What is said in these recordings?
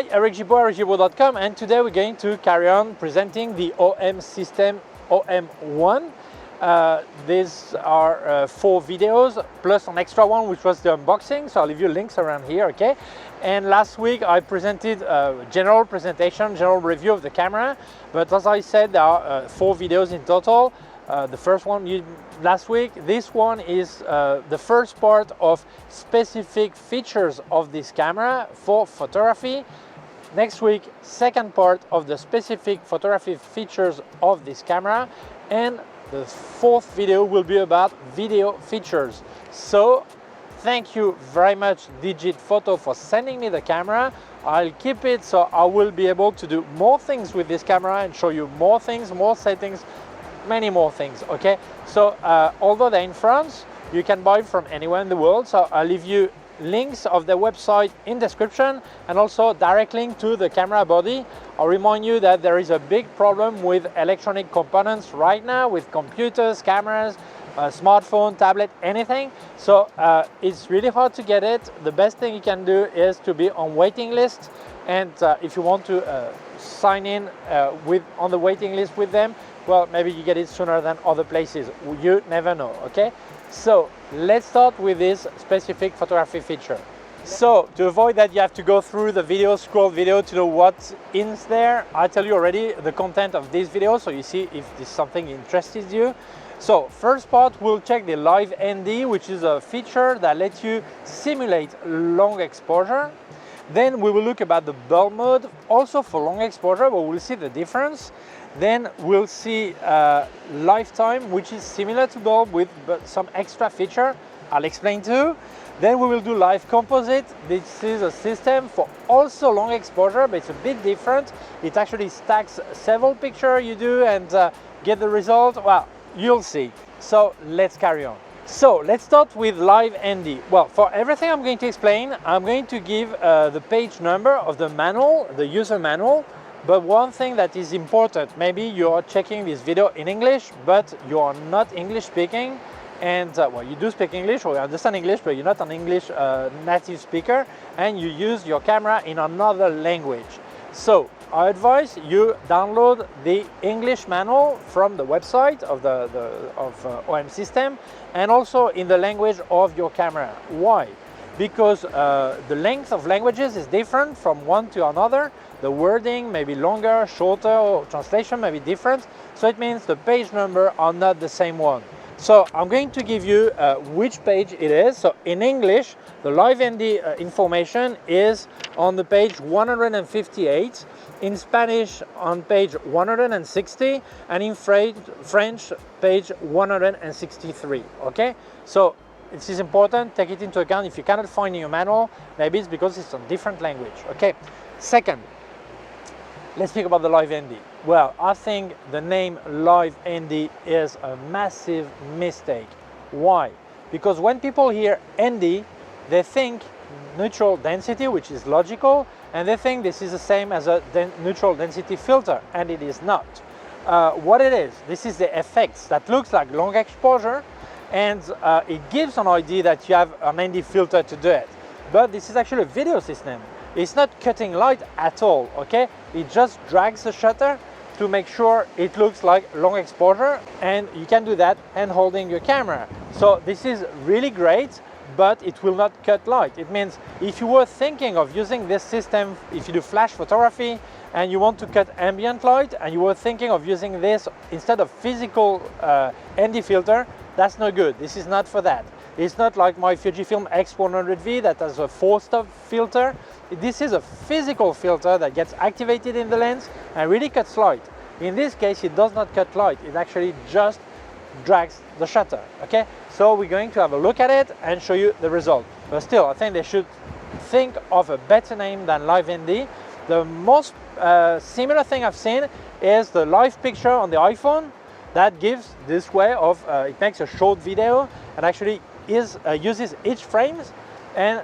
Hi, Eric Gibaud, Gibaud.com, and today we're going to carry on presenting the OM system OM-1. These are 4 videos plus an extra one which was the unboxing, so I'll leave you links around here, okay? And last week I presented a general presentation, general review of the camera, but as I said, there are 4 videos in total. The first one last week. This one is the first part of specific features of this camera for photography. Next week, second part of the specific photography features of this camera, and the 4th video will be about video features. So thank you very much Digit Photo for sending me the camera. I'll keep it so I will be able to do more things with this camera and show you more things, more settings, many more things, okay? So although they're in France, you can buy from anywhere in the world, so I'll leave you links of their website in description and also direct link to the camera body. I'll remind you that there is a big problem with electronic components right now with computers, cameras, smartphone, tablet, anything. So it's really hard to get it. The best thing you can do is to be on waiting list, and if you want to sign in on the waiting list with them, well, maybe you get it sooner than other places. You never know, okay? So let's start with this specific photography feature. So to avoid that you have to go through the video, scroll video to know what's in there, I tell you already the content of this video so you see if this is something interests you. So first part, we'll check the Live ND, which is a feature that lets you simulate long exposure. Then we will look about the bulb mode, also for long exposure, but we'll see the difference. Then we'll see lifetime, which is similar to bulb with some extra feature I'll explain too. Then we will do live composite. This is a system for also long exposure, but it's a bit different. It actually stacks several pictures you do and get the result. Well, you'll see. So let's carry on. So let's start with Live ND. Well, for everything I'm going to explain, I'm going to give the page number of the manual, the user manual. But one thing that is important, maybe you are checking this video in English, but you are not English speaking, and well, you do speak English or you understand English, but you're not an English native speaker, and you use your camera in another language. So I advise you download the English manual from the website of OM system, and also in the language of your camera. Why? Because the length of languages is different from one to another. The wording may be longer, shorter, or translation may be different. So it means the page number are not the same one. So I'm going to give you which page it is. So in English, the Live ND information is on the page 158, in Spanish on page 160, and in French page 163, okay? So this is important, take it into account. If you cannot find in your manual, maybe it's because it's a different language, okay? Second, let's speak about the Live ND. Well, I think the name Live ND is a massive mistake. Why? Because when people hear ND, they think neutral density, which is logical, and they think this is the same as a neutral density filter, and it is not. What it is, this is the effects that looks like long exposure, and it gives an idea that you have an ND filter to do it. But this is actually a video system. It's not cutting light at all, okay? It just drags the shutter to make sure it looks like long exposure, and you can do that hand holding your camera. So this is really great, but it will not cut light. It means if you were thinking of using this system, if you do flash photography and you want to cut ambient light and you were thinking of using this instead of physical ND filter, that's no good. This is not for that. It's not like my Fujifilm X100V that has a 4-stop filter. This is a physical filter that gets activated in the lens and really cuts light. In this case, it does not cut light. It actually just drags the shutter, okay? So we're going to have a look at it and show you the result. But still, I think they should think of a better name than Live ND. The most similar thing I've seen is the live picture on the iPhone that gives this way of, it makes a short video and actually uses each frames and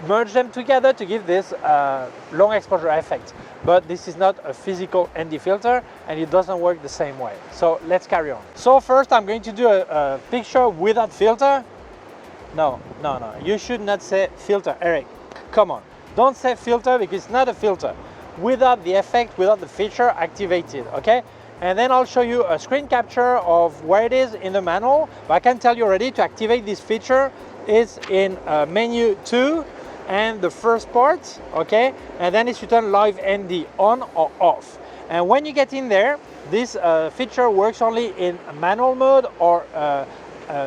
merge them together to give this long exposure effect. But this is not a physical ND filter and it doesn't work the same way. So let's carry on. So first I'm going to do a picture without filter. No, you should not say filter, Eric. Come on. Don't say filter because it's not a filter without the effect, without the feature activated, okay? And then I'll show you a screen capture of where it is in the manual. But I can tell you already, to activate this feature is in menu 2 and the first part, okay? And then it's to turn live ND on or off. And when you get in there, this feature works only in manual mode or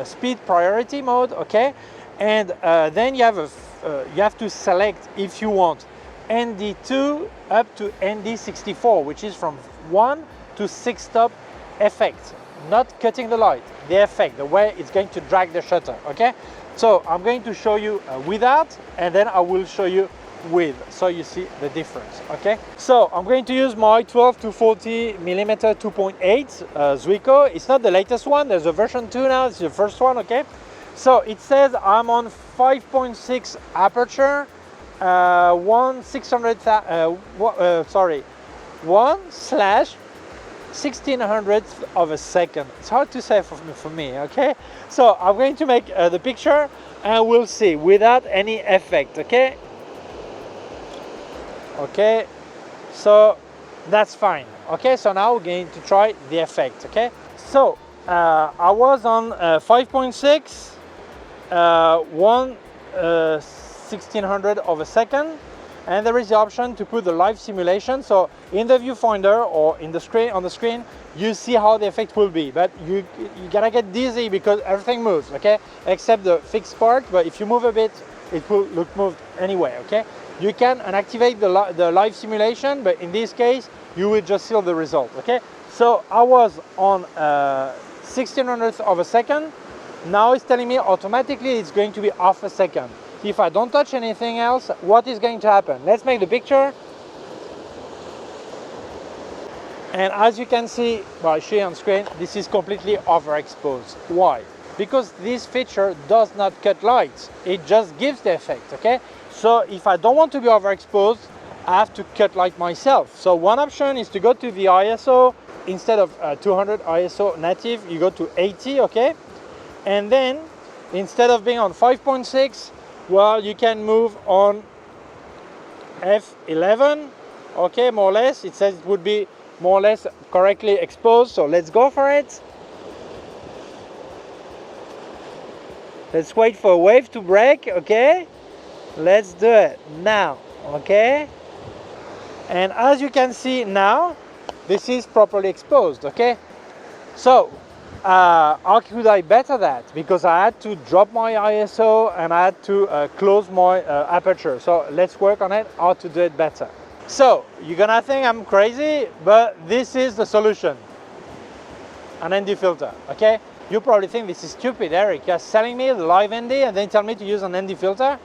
speed priority mode, okay? And then you have to select if you want ND2 up to ND64, which is from 1 to 6 stop effect, not cutting the light, the effect, the way it's going to drag the shutter, okay? So I'm going to show you without, and then I will show you with, so you see the difference, okay? So I'm going to use my 12 to 40 millimeter 2.8 Zuiko. It's not the latest one, there's a version 2 now, it's the first one, okay? So it says I'm on 5.6 aperture, 1/1600th of a second. It's hard to say for me, okay? So I'm going to make the picture and we'll see without any effect, okay? Okay, so that's fine. Okay, so now we're going to try the effect, okay? So I was on 5.6, 1/1600 of a second, and there is the option to put the live simulation. So in the viewfinder or in the screen, on the screen, you see how the effect will be, but you gotta get dizzy because everything moves, okay? Except the fixed part, but if you move a bit, it will look moved anyway, okay? You can unactivate the live simulation, but in this case, you will just see the result, okay? So I was on 1/1600th of a second. Now it's telling me automatically it's going to be half a second. If I don't touch anything else, what is going to happen? Let's make the picture. And as you can see, well, I show you on screen, this is completely overexposed. Why? Because this feature does not cut light. It just gives the effect, okay? So if I don't want to be overexposed, I have to cut light myself. So one option is to go to the ISO. Instead of 200 ISO native, you go to 80, okay? And then instead of being on 5.6, well, you can move on f11, okay, more or less. It says it would be more or less correctly exposed, so let's go for it. Let's wait for a wave to break, okay? Let's do it now, okay? And as you can see now, this is properly exposed, okay? So, how could I better that? Because I had to drop my ISO and I had to close my aperture. So let's work on it, how to do it better. So, you're gonna think I'm crazy, but this is the solution. An ND filter, okay? You probably think this is stupid, Eric. You're selling me the live ND and then tell me to use an ND filter?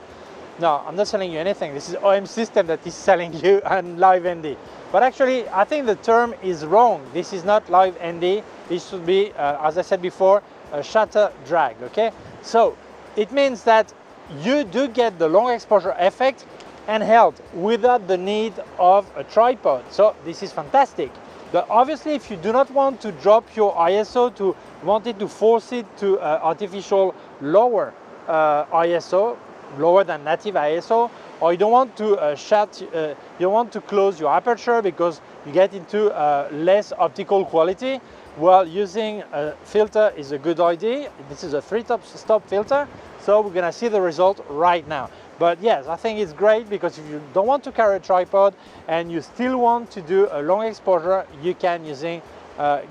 No, I'm not selling you anything. This is OM system that is selling you a live ND. But actually, I think the term is wrong. This is not live ND. It should be, as I said before, a shutter drag, okay? So, it means that you do get the long exposure effect handheld without the need of a tripod. So, this is fantastic. But obviously, if you do not want to drop your ISO, to want it to force it to artificial lower ISO, lower than native ISO, or you don't want to you want to close your aperture because you get into less optical quality, well, using a filter is a good idea. This is a 3-stop filter, so we're gonna see the result right now. But yes, I think it's great because if you don't want to carry a tripod and you still want to do a long exposure, you can using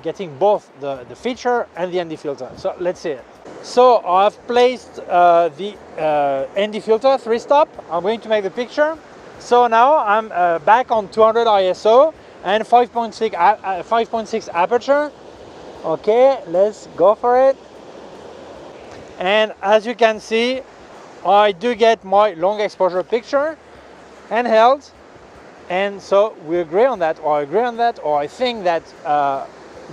getting both the feature and the ND filter. So let's see it. So I've placed the ND filter 3-stop. I'm going to make the picture. So now I'm back on 200 ISO and 5.6 aperture. Okay, let's go for it. And as you can see, I do get my long exposure picture handheld. And so we agree on that, or I agree on that, or I think that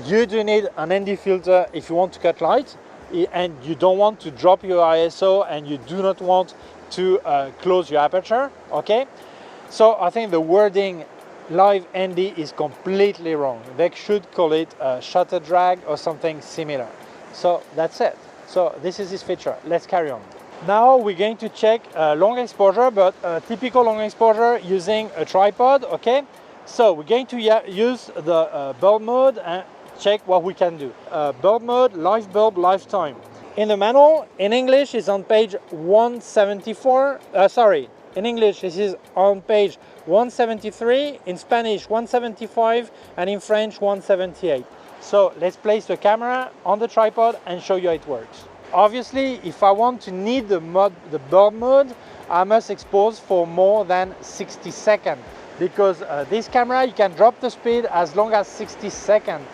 you do need an ND filter if you want to cut light and you don't want to drop your ISO and you do not want to close your aperture, okay? So I think the wording live ND is completely wrong. They should call it shutter drag or something similar. So that's it. So this is this feature. Let's carry on. Now we're going to check long exposure, but typical long exposure using a tripod, okay? So we're going to use the bulb mode and check what we can do. Bulb mode, live bulb, lifetime. In the manual, in English, it's on page 174. In English, this is on page 173, in Spanish 175, and in French 178. So let's place the camera on the tripod and show you how it works. Obviously, if I want to need the bulb mode, I must expose for more than 60 seconds because this camera, you can drop the speed as long as 60 seconds.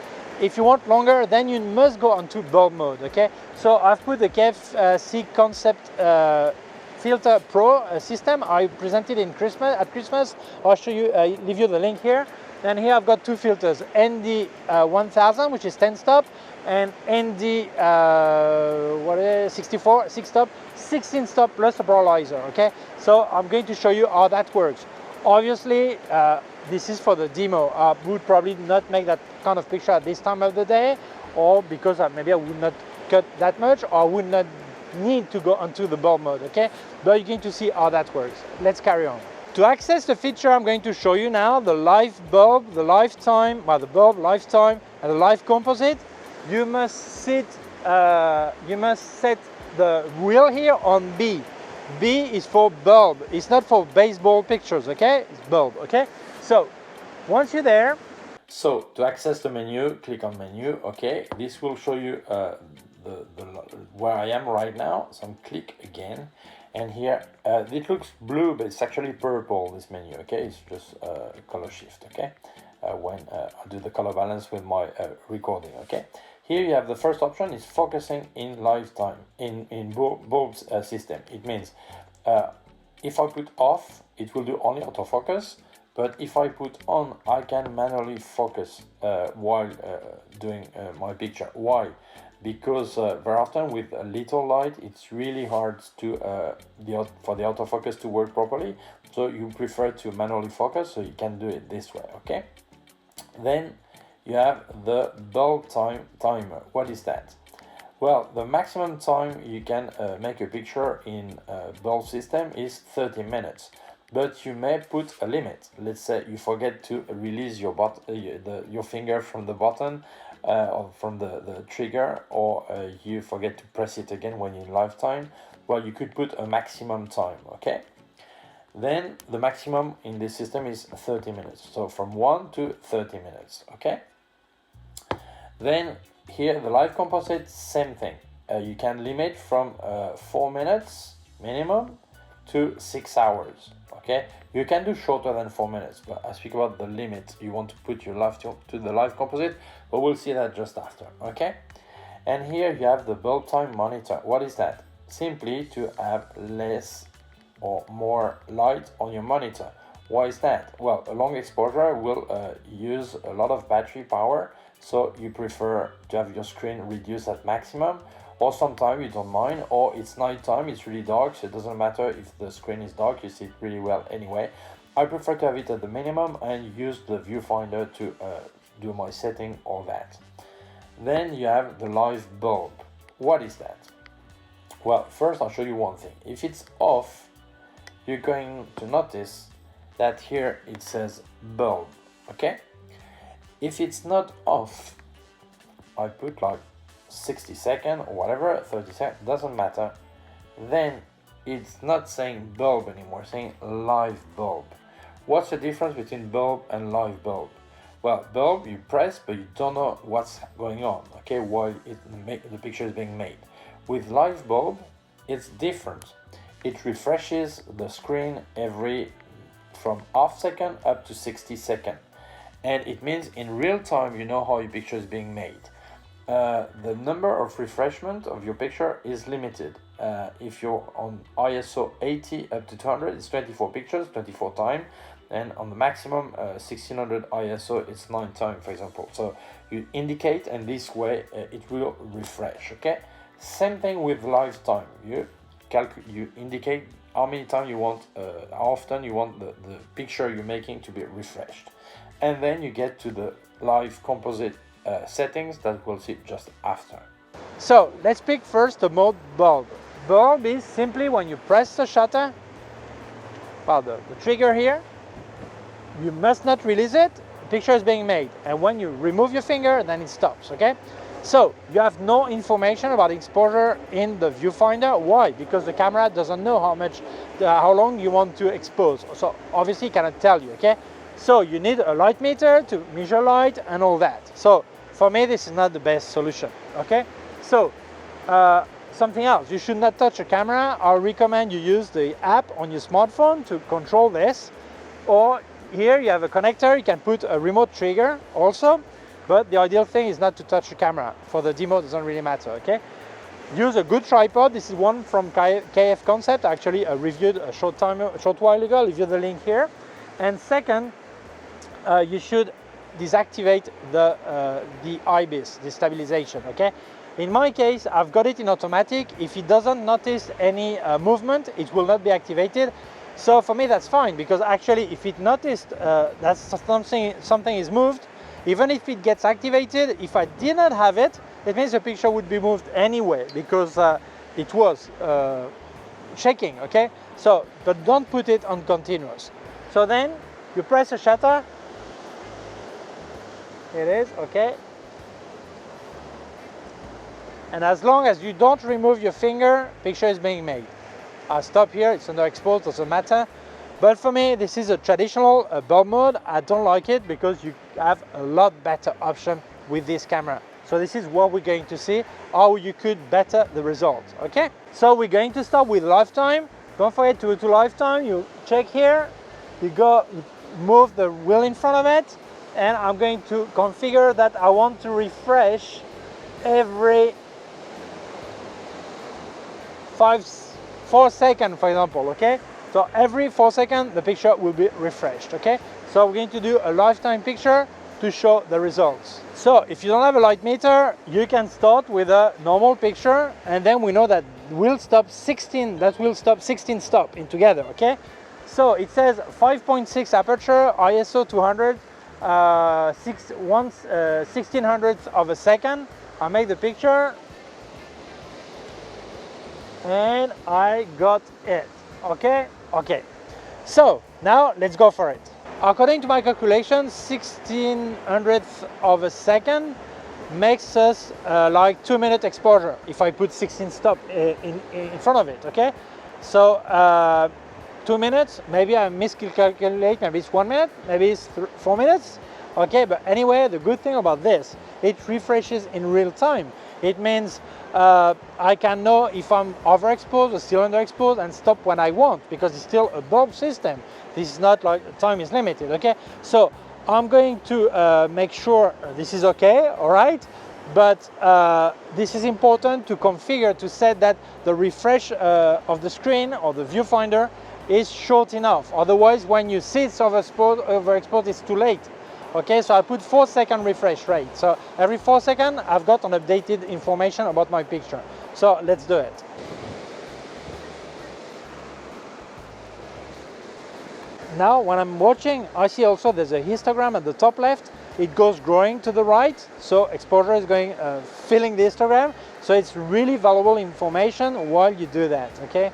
If you want longer, then you must go onto bulb mode, okay? So I've put the K&F Concept Filter Pro system. I presented at Christmas. I'll show you, leave you the link here. And here I've got two filters, ND1000, which is 10 stop, and ND 64, 6 stop, 16 stop plus a paralyzer, okay? So I'm going to show you how that works. Obviously, this is for the demo. I would probably not make that kind of picture at this time of the day, or because maybe I would not cut that much, or I would not need to go onto the bulb mode, okay? But you're going to see how that works. Let's carry on. To access the feature, I'm going to show you now the live bulb, the lifetime, well, the bulb, lifetime, and the live composite. You must set the wheel here on B. B is for bulb. It's not for baseball pictures, okay? It's bulb, okay? So once you're there, so to access the menu, click on menu, okay? This will show you where I am right now. So click again. And here, it looks blue, but it's actually purple, this menu, okay? It's just color shift, okay? When I do the color balance with my recording, okay? Here you have the first option is focusing in lifetime, in bulb's system. It means if I put off, it will do only autofocus, but if I put on, I can manually focus while doing my picture. Why? Because very often with a little light, it's really hard to for the autofocus to work properly. So you prefer to manually focus, so you can do it this way, okay? Then you have the bulb timer. What is that? Well, the maximum time you can make a picture in a bulb system is 30 minutes. But you may put a limit. Let's say you forget to release your finger from the button or from the trigger, or you forget to press it again when in lifetime. Well, you could put a maximum time, okay? Then the maximum in this system is 30 minutes. So from 1 to 30 minutes, okay? Then here the live composite, same thing. You can limit from 4 minutes minimum to 6 hours, okay? You can do shorter than 4 minutes, but I speak about the limit you want to put your live to the live composite, but we'll see that just after, okay? And here you have the bulb time monitor. What is that? Simply to have less or more light on your monitor. Why is that? Well, a long exposure will use a lot of battery power, so you prefer to have your screen reduced at maximum, or sometimes you don't mind, or it's nighttime, it's really dark, so it doesn't matter if the screen is dark, you see it really well anyway. I prefer to have it at the minimum and use the viewfinder to do my setting or that. Then you have the live bulb. What is that? Well, first I'll show you one thing. If it's off, you're going to notice that here it says bulb, okay? If it's not off, I put like 60 seconds or whatever, 30 seconds, doesn't matter. Then it's not saying bulb anymore, it's saying live bulb. What's the difference between bulb and live bulb? Well, bulb you press, but you don't know what's going on, okay, while the picture is being made. With live bulb, it's different. It refreshes the screen from half second up to 60 seconds. And it means in real time you know how your picture is being made. The number of refreshment of your picture is limited. If you're on ISO 80 up to 200, it's 24 pictures, 24 times. And on the maximum 1600 ISO, it's 9 times, for example. So you indicate, and this way it will refresh, okay? Same thing with lifetime. You indicate how many times you want, how often you want the picture you're making to be refreshed. And then you get to the live composite settings that we'll see just after. So let's pick first the mode bulb. bulb is simply when you press the shutter, well, the trigger here, you must not release it, the picture is being made. And when you remove your finger, then it stops, okay? So you have no information about exposure in the viewfinder. Why? Because the camera doesn't know how long you want to expose. So obviously it cannot tell you, okay? So you need a light meter to measure light and all that. So for me, this is not the best solution, okay? So something else, you should not touch a camera. I recommend you use the app on your smartphone to control this. Or here you have a connector, you can put a remote trigger also. But the ideal thing is not to touch the camera. For the demo, it doesn't really matter, okay? Use a good tripod. This is one from K&F Concept. Actually, I reviewed a short while ago. I'll leave you the link here. And second, you should deactivate the IBIS, the stabilization, okay? In my case, I've got it in automatic. If it doesn't notice any movement, it will not be activated. So for me, that's fine, because actually, if it noticed that something is moved, even if it gets activated, if I did not have it, it means the picture would be moved anyway, because it was shaking, okay? So, but don't put it on continuous. So then, you press the shutter. It is, okay? And as long as you don't remove your finger, picture is being made. I'll stop here, it's underexposed, doesn't matter. But for me, this is a traditional bulb mode. I don't like it because you have a lot better option with this camera. So this is what we're going to see, how you could better the results, okay? So we're going to start with lifetime. Don't forget to lifetime. You check here, you move the wheel in front of it, and I'm going to configure that I want to refresh every 4 seconds, for example, okay? So every 4 seconds, the picture will be refreshed, okay? So we're going to do a lifetime picture to show the results. So if you don't have a light meter, you can start with a normal picture, and then we know that will stop 16 stop in together, okay? So it says 5.6 aperture, ISO 200, 1600th of a second. I make the picture, and I got it, okay? Okay, so now let's go for it. According to my calculations, 1600th of a second makes us like 2-minute exposure if I put 16 stop in front of it, okay? So 2 minutes, maybe I miscalculate, maybe it's 1 minute, maybe it's 4 minutes, okay? But anyway, the good thing about this, it refreshes in real time. It means I can know if I'm overexposed or still underexposed and stop when I want, because it's still a bulb system. This is not like time is limited, okay? So I'm going to make sure this is okay, all right? But this is important to configure, to set that the refresh of the screen or the viewfinder is short enough. Otherwise, when you see it's overexposed, it's too late. Okay, so I put 4-second refresh rate. So every 4 seconds, I've got an updated information about my picture. So let's do it. Now, when I'm watching, I see also there's a histogram at the top left. It goes growing to the right, so exposure is going filling the histogram. So it's really valuable information while you do that, okay?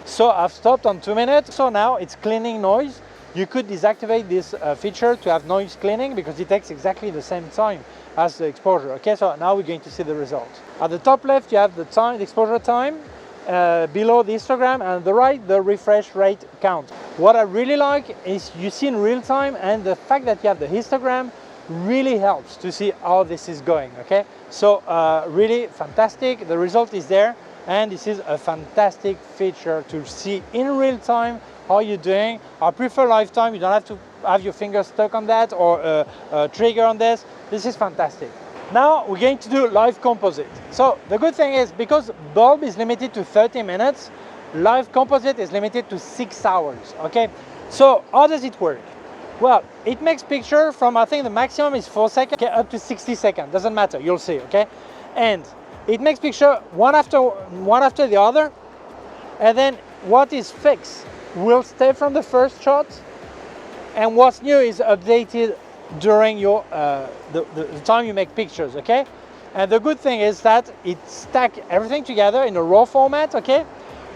So I've stopped on 2 minutes. So now it's cleaning noise. You could deactivate this feature to have noise cleaning, because it takes exactly the same time as the exposure. Okay, so now we're going to see the results. At the top left, you have the time, the exposure time. Below the histogram, and on the right, the refresh rate count. What I really like is you see in real time, and the fact that you have the histogram really helps to see how this is going. Okay, so really fantastic. The result is there, and this is a fantastic feature to see in real time how you're doing. I prefer lifetime. You don't have to have your fingers stuck on that or a trigger on this. This is fantastic. Now we're going to do live composite. So the good thing is, because bulb is limited to 30 minutes, live composite is limited to 6 hours. Okay, so how does it work? Well, it makes picture from, I think the maximum is 4 seconds, okay, up to 60 seconds. Doesn't matter, you'll see. Okay, and it makes picture one after the other, and then what is fixed will stay from the first shot, and what's new is updated during your the time you make pictures. Okay, And the good thing is that it stacks everything together in a raw format, okay?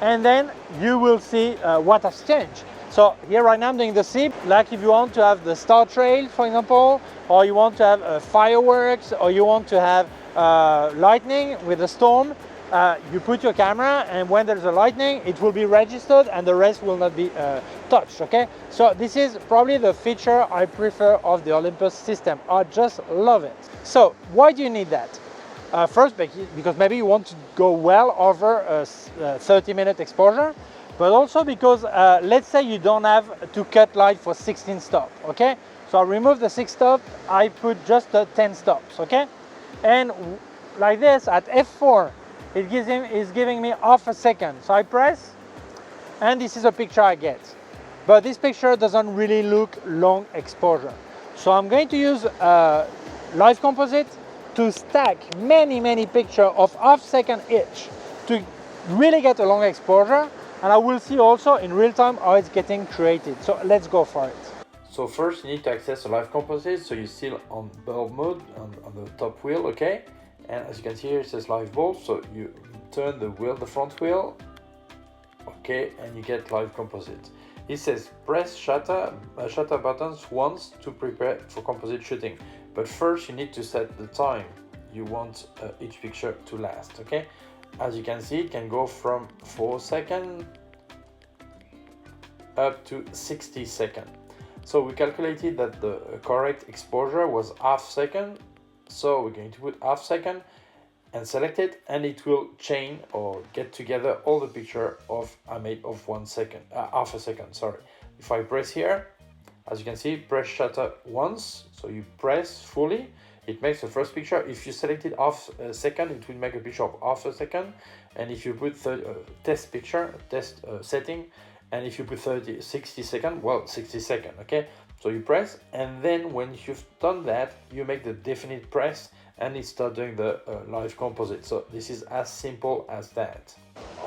And then you will see what has changed. So here right now I'm doing the sea, like if you want to have the star trail, for example, or you want to have fireworks, or you want to have lightning with a storm, you put your camera, and when there's a lightning, it will be registered and the rest will not be touched, okay? So this is probably the feature I prefer of the Olympus system. I just love it. So why do you need that? First, because maybe you want to go well over a 30-minute exposure, but also because let's say you don't have to cut light for 16 stops, okay? So I remove the 6 stops, I put just the 10 stops, okay? And like this at f4, it's giving me half a second. So I press, and this is a picture I get. But this picture doesn't really look long exposure. So I'm going to use live composite to stack many pictures of half second each to really get a long exposure, and I will see also in real time how it's getting created. So let's go for it. So first you need to access the live composite, so you're still on bulb mode on the top wheel, okay? And as you can see here it says live bulb, so you turn the wheel, the front wheel, okay, and you get live composite. It says press shutter buttons once to prepare for composite shooting. But first you need to set the time you want each picture to last, okay? As you can see, it can go from 4 seconds up to 60 seconds. So we calculated that the correct exposure was half second. So we're going to put half second and select it, and it will chain or get together all the picture of I made of 1 second, half a second, sorry. If I press here, as you can see, press shutter once, so you press fully, it makes the first picture. If you selected half a second, it will make a picture of half a second. And if you put test picture, test setting, and if you put 60 seconds, well, 60 seconds, okay? So you press, and then when you've done that, you make the definite press, and it starts doing the live composite. So this is as simple as that.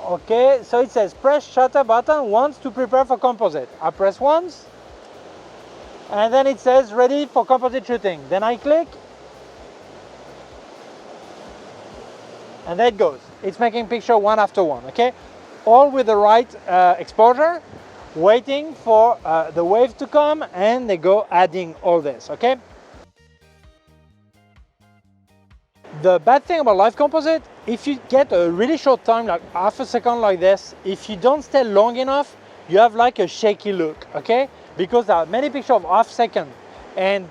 Okay, so it says press shutter button once to prepare for composite. I press once, and then it says ready for composite shooting. Then I click, and there it goes. It's making picture one after one, okay? All with the right exposure, waiting for the wave to come, and they go adding all this, okay? The bad thing about live composite, if you get a really short time, like half a second like this, if you don't stay long enough, you have like a shaky look, okay? Because there are many pictures of half second, and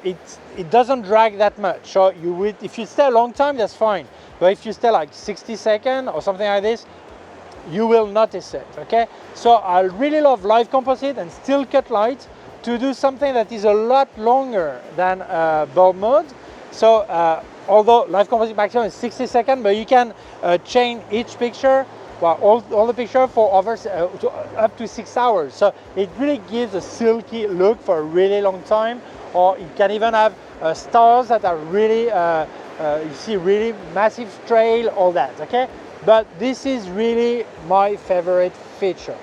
it doesn't drag that much. So you would, if you stay a long time, that's fine. But if you stay like 60 seconds or something like this, you will notice it, okay? So I really love live composite and still cut light to do something that is a lot longer than bulb mode. So although live composite maximum is 60 seconds, but you can chain each picture, well, all the picture for over up to 6 hours. So it really gives a silky look for a really long time. Or you can even have stars that are really, you see really massive trail, all that, okay? But this is really my favorite feature.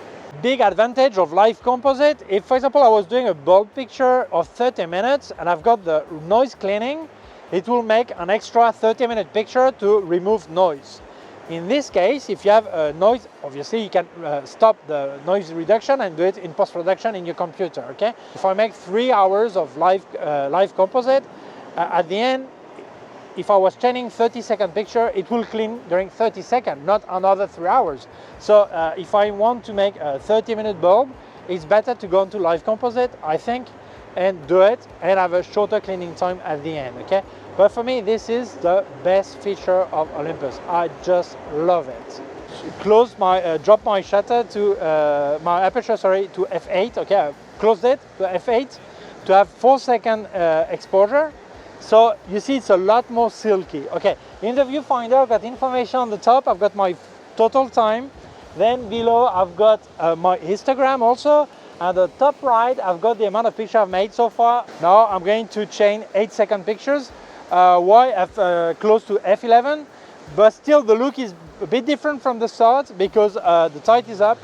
Big advantage of live composite, if for example I was doing a bulb picture of 30 minutes and I've got the noise cleaning, it will make an extra 30-minute picture to remove noise. In this case, if you have a noise, obviously you can stop the noise reduction and do it in post-production in your computer, okay? If I make 3 hours of live composite, at the end, if I was chaining 30-second picture, it will clean during 30 seconds, not another 3 hours. So if I want to make a 30-minute bulb, it's better to go into live composite, I think, and do it and have a shorter cleaning time at the end, okay? But for me, this is the best feature of Olympus. I just love it. Close my, drop my shutter to, my aperture, sorry, to f8, okay? I closed it to f8 to have 4-second exposure. So you see it's a lot more silky. Okay, in the viewfinder I've got information on the top, I've got my total time. Then below I've got my histogram also. At the top right I've got the amount of pictures I've made so far. Now I'm going to chain 8-second pictures. Why? Close to f11. But still the look is a bit different from the start because the tight is up.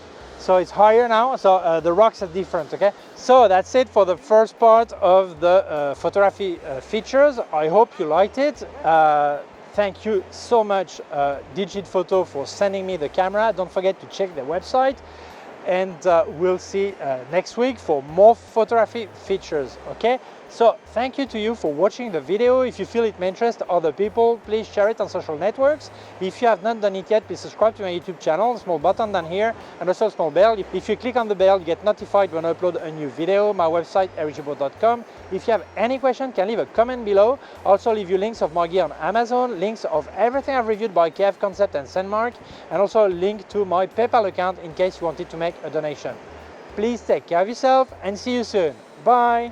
So it's higher now, so the rocks are different, okay? So that's it for the first part of the photography features. I hope you liked it. Thank you so much, Digit Photo, for sending me the camera. Don't forget to check their website. And we'll see next week for more photography features, okay? So thank you to you for watching the video. If you feel it may interest other people, please share it on social networks. If you have not done it yet, please subscribe to my YouTube channel, small button down here, and also a small bell. If you click on the bell, you get notified when I upload a new video. My website, ericgibaud.com. If you have any question, can leave a comment below. Also leave you links of my gear on Amazon, links of everything I've reviewed by K&F Concept and Sandmark, and also a link to my PayPal account in case you wanted to make a donation. Please take care of yourself and see you soon. Bye!